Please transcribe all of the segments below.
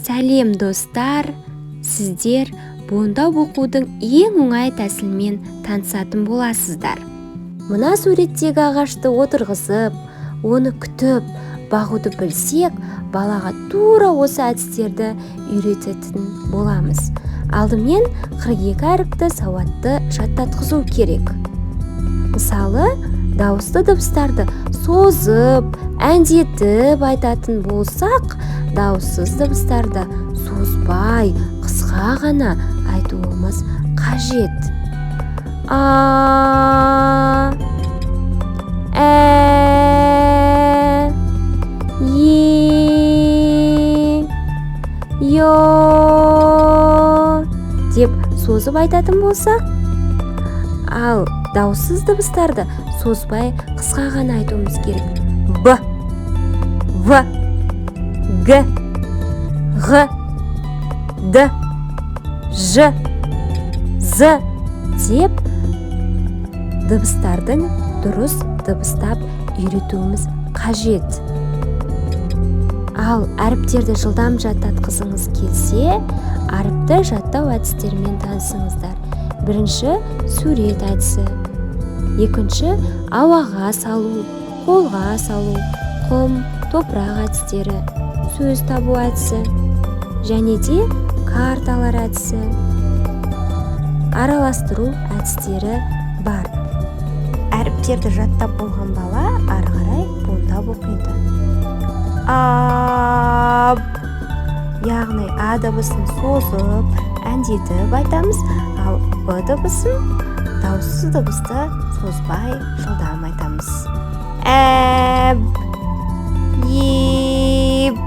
Сәлем достар, сіздер буындап оқудың ең оңай тәсілмен танысатын боласыздар. Мына суреттегі ағашты отырғызып, оны күтіп, бағуды білсек, балаға тура осы әдістерді үйрететін боламыз. Алдымен 42 әріпті сауатты жаттатқызу керек. Мысалы, дауысты дыбыстарды созып, әндетіп айтатын болсақ, дауыссыз дыбыстарды созбай, қысқа ғана айтуымыз қажет. А, ә, е, йо деп созып айтатын болса, ал дауыссыз дыбыстарды созбай, қысқа ғана айтуымыз керек. Б, В, Г, Ғ, Д, Ж, З деп дыбыстардың дұрыс дыбыстап үйретуіміз қажет. Ал әріптерді жылдам жаттатқызыңыз келсе, әріпті жаттау әдістерімен танысыңыздар. Бірінші сурет әдісі, екінші ауаға салу, қолға салу, құм, топырақ әдістері, сөз табу әдісі, және де карталар әдісі, араластыру әдістері бар. Әріптерді жаттап болған бала ары қарай буындап оқиды. А, яғни А дыбысын созып, әндетіп айтамыз, ал Б дыбысын дауыссыз дыбысты созбай, жылдам айтамыз. Әб, еп,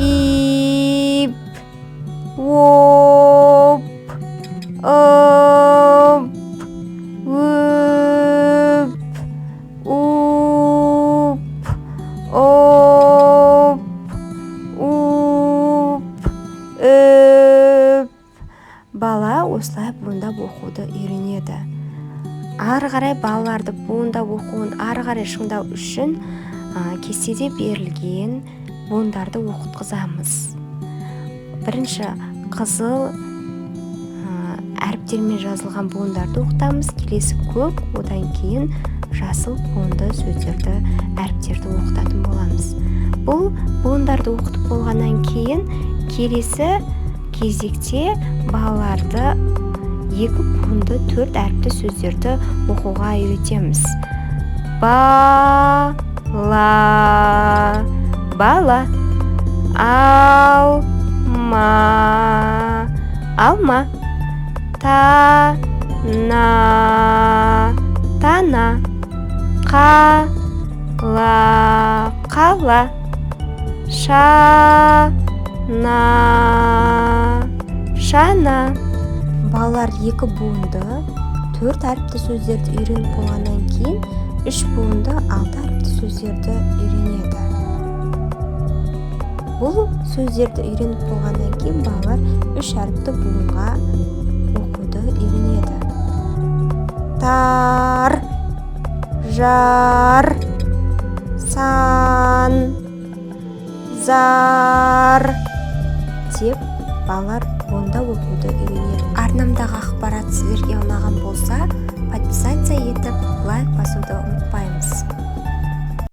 ип, оп, оп, өп, уп, оп, уп, өп. Бала осылай буындап оқуды үйренеді. Ары қарай балаларды буындап оқуын ары қарай шыңдау үшін кестеде берілген буындарды оқытқызамыз. Бірінші қызыл әріптермен жазылған буындарды оқытамыз, келесі көк, одан кейін жасыл буынды сөздерді, әріптерді оқытатын боламыз. Бұл буындарды оқытып болғаннан кейін келесі кезекте балаларды екі буынды 4 әріпті сөздерді оқуға үйретеміз. Бала, бала, алма, алма, тана, тана, қала, қала, шана, шана. Балалар екі буынды 4 әріпті сөздерді үйреніп болғаннан кейін 3 буынды 6 әріпті сөздерді үйренеді. Бұл сөздерді үйреніп болғаннан кейін балалар 3 әріпті буынға оқуды үйренеді. Тар, жар, сан, зар деп балалар буындап оқуды үйренеді. Арнамдағы ақпарат сіздерге ұнаған болса, подписация етіп, лайк басуды ұмытпаймыз.